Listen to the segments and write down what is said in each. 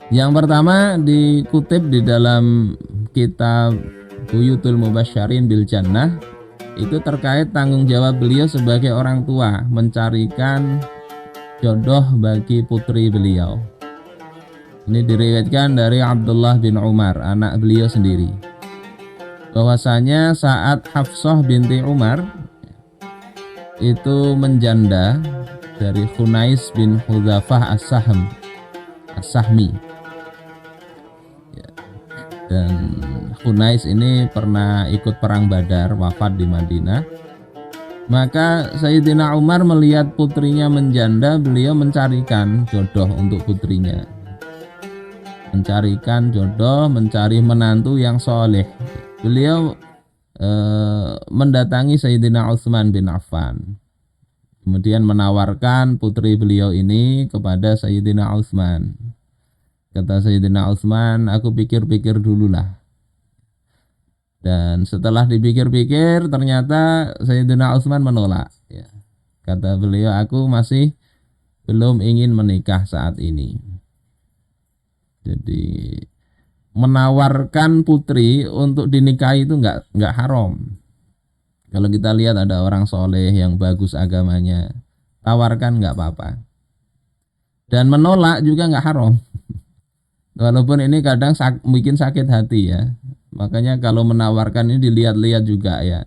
Yang pertama dikutip di dalam kitab Buyutul Mubasysyarin bil Jannah, itu terkait tanggung jawab beliau sebagai orang tua mencarikan jodoh bagi putri beliau. Ini diriwayatkan dari Abdullah bin Umar, anak beliau sendiri, bahwasanya saat Hafsah binti Umar itu menjanda dari Khunais bin Hudzafah As-Sahmi. Dan Khunais ini pernah ikut perang Badar, wafat di Madinah. Maka Sayyidina Umar melihat putrinya menjanda, beliau mencarikan jodoh untuk putrinya. Mencarikan jodoh, mencari menantu yang soleh. Beliau mendatangi Sayyidina Utsman bin Affan. Kemudian menawarkan putri beliau ini kepada Sayyidina Utsman. Kata Sayyidina Utsman, aku pikir-pikir dululah. Dan setelah dipikir-pikir ternyata Sayyidina Utsman menolak. Ya. Kata beliau, aku masih belum ingin menikah saat ini. Jadi menawarkan putri untuk dinikahi itu nggak haram. Kalau kita lihat ada orang soleh yang bagus agamanya, tawarkan nggak apa-apa. Dan menolak juga nggak haram. Walaupun ini kadang bikin sakit hati ya. Makanya kalau menawarkan ini dilihat-lihat juga ya.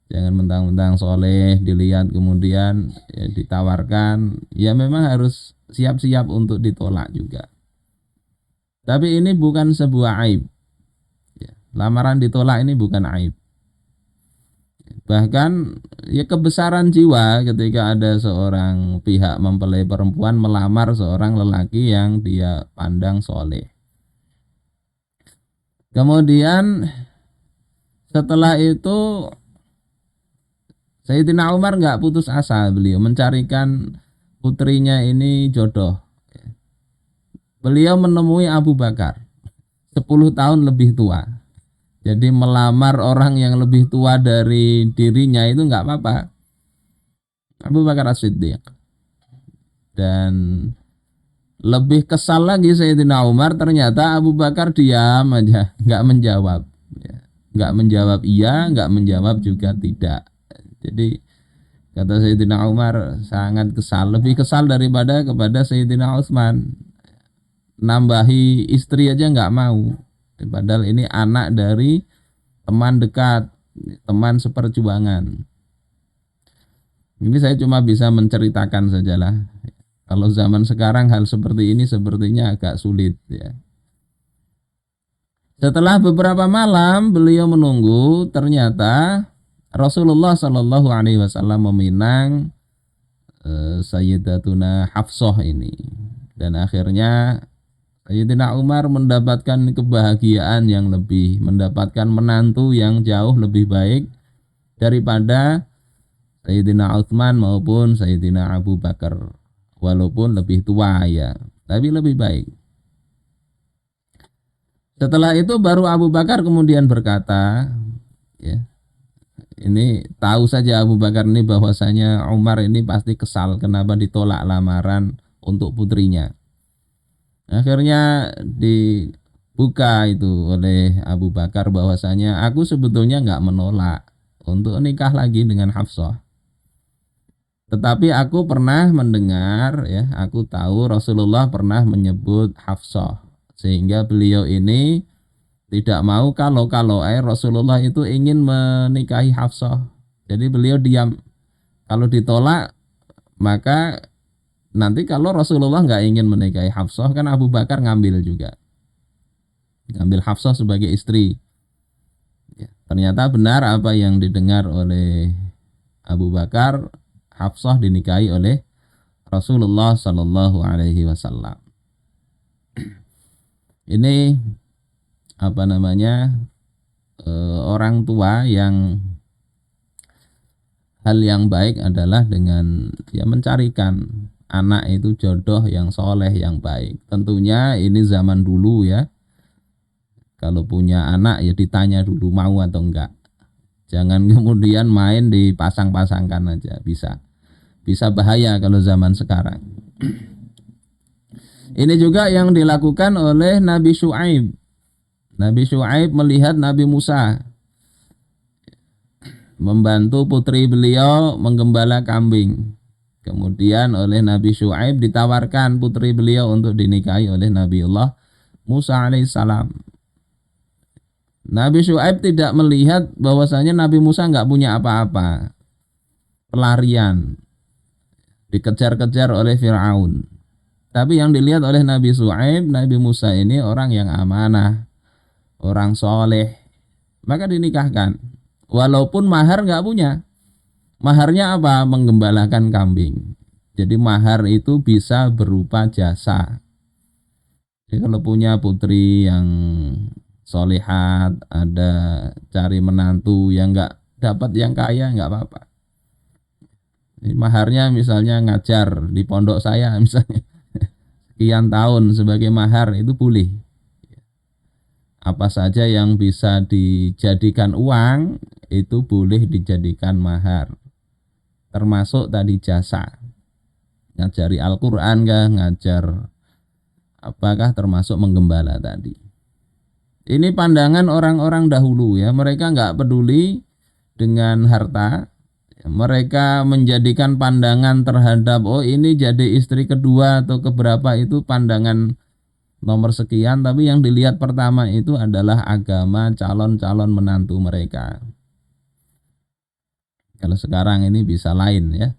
Jangan mentang-mentang soleh dilihat kemudian ya, ditawarkan. Ya memang harus siap-siap untuk ditolak juga. Tapi ini bukan sebuah aib. Ya, lamaran ditolak ini bukan aib. Bahkan ya kebesaran jiwa ketika ada seorang pihak mempelai perempuan melamar seorang lelaki yang dia pandang soleh. Kemudian setelah itu Sayyidina Umar nggak putus asa, beliau mencarikan putrinya ini jodoh. Beliau menemui Abu Bakar 10 tahun lebih tua. Jadi melamar orang yang lebih tua dari dirinya itu nggak apa-apa. Abu Bakar As-Siddiq. Dan lebih kesal lagi Sayyidina Umar, ternyata Abu Bakar diam aja, nggak menjawab. Nggak menjawab iya, nggak menjawab juga tidak. Jadi kata Sayyidina Umar sangat kesal, lebih kesal daripada kepada Sayyidina Utsman. Nambahi istri aja nggak mau. Padahal ini anak dari teman dekat, teman seperjuangan. Ini saya cuma bisa menceritakan sajalah. Kalau zaman sekarang hal seperti ini sepertinya agak sulit ya. Setelah beberapa malam beliau menunggu, ternyata Rasulullah Shallallahu Alaihi Wasallam meminang Sayyidatuna Hafsah ini, dan akhirnya Sayyidina Umar mendapatkan kebahagiaan yang lebih, mendapatkan menantu yang jauh lebih baik daripada Sayyidina Utsman maupun Sayyidina Abu Bakar, walaupun lebih tua ya, tapi lebih baik. Setelah itu baru Abu Bakar kemudian berkata, ya, ini tahu saja Abu Bakar ini bahwasanya Umar ini pasti kesal kenapa ditolak lamaran untuk putrinya. Akhirnya dibuka itu oleh Abu Bakar bahwasanya aku sebetulnya nggak menolak untuk nikah lagi dengan Hafsah. Tetapi aku pernah mendengar ya, aku tahu Rasulullah pernah menyebut Hafsah, sehingga beliau ini tidak mau kalau Rasulullah itu ingin menikahi Hafsah. Jadi beliau diam. Kalau ditolak maka nanti kalau Rasulullah nggak ingin menikahi Hafsah kan Abu Bakar ngambil juga. Ngambil Hafsah sebagai istri. Ya, ternyata benar apa yang didengar oleh Abu Bakar, Hafsah dinikahi oleh Rasulullah Shallallahu Alaihi Wasallam. Ini apa namanya, orang tua yang hal yang baik adalah dengan ya mencarikan anak itu jodoh yang soleh yang baik. Tentunya ini zaman dulu ya. Kalau punya anak ya ditanya dulu mau atau enggak. Jangan kemudian main dipasang-pasangkan aja, bisa bahaya kalau zaman sekarang. Ini juga yang dilakukan oleh Nabi Syuaib. Nabi Syuaib melihat Nabi Musa membantu putri beliau menggembala kambing. Kemudian oleh Nabi Syuaib ditawarkan putri beliau untuk dinikahi oleh Nabiullah Musa alaihissalam. Nabi Syuaib tidak melihat bahwasanya Nabi Musa nggak punya apa-apa, pelarian, dikejar-kejar oleh Fir'aun. Tapi yang dilihat oleh Nabi Syuaib, Nabi Musa ini orang yang amanah, orang soleh, maka dinikahkan. Walaupun mahar nggak punya. Maharnya apa? Menggembalakan kambing. Jadi mahar itu bisa berupa jasa. Jadi kalau punya putri yang solehat, ada cari menantu yang nggak dapat yang kaya nggak apa-apa. Jadi maharnya misalnya ngajar di pondok saya misalnya sekian tahun sebagai mahar itu boleh. Apa saja yang bisa dijadikan uang itu boleh dijadikan mahar. Termasuk tadi jasa. Ngajari Al-Qur'an kah, ngajar apakah termasuk menggembala tadi. Ini pandangan orang-orang dahulu ya, mereka nggak peduli dengan harta. Mereka menjadikan pandangan terhadap oh ini jadi istri kedua atau keberapa itu pandangan nomor sekian, tapi yang dilihat pertama itu adalah agama calon-calon menantu mereka. Kalau sekarang ini bisa lain ya.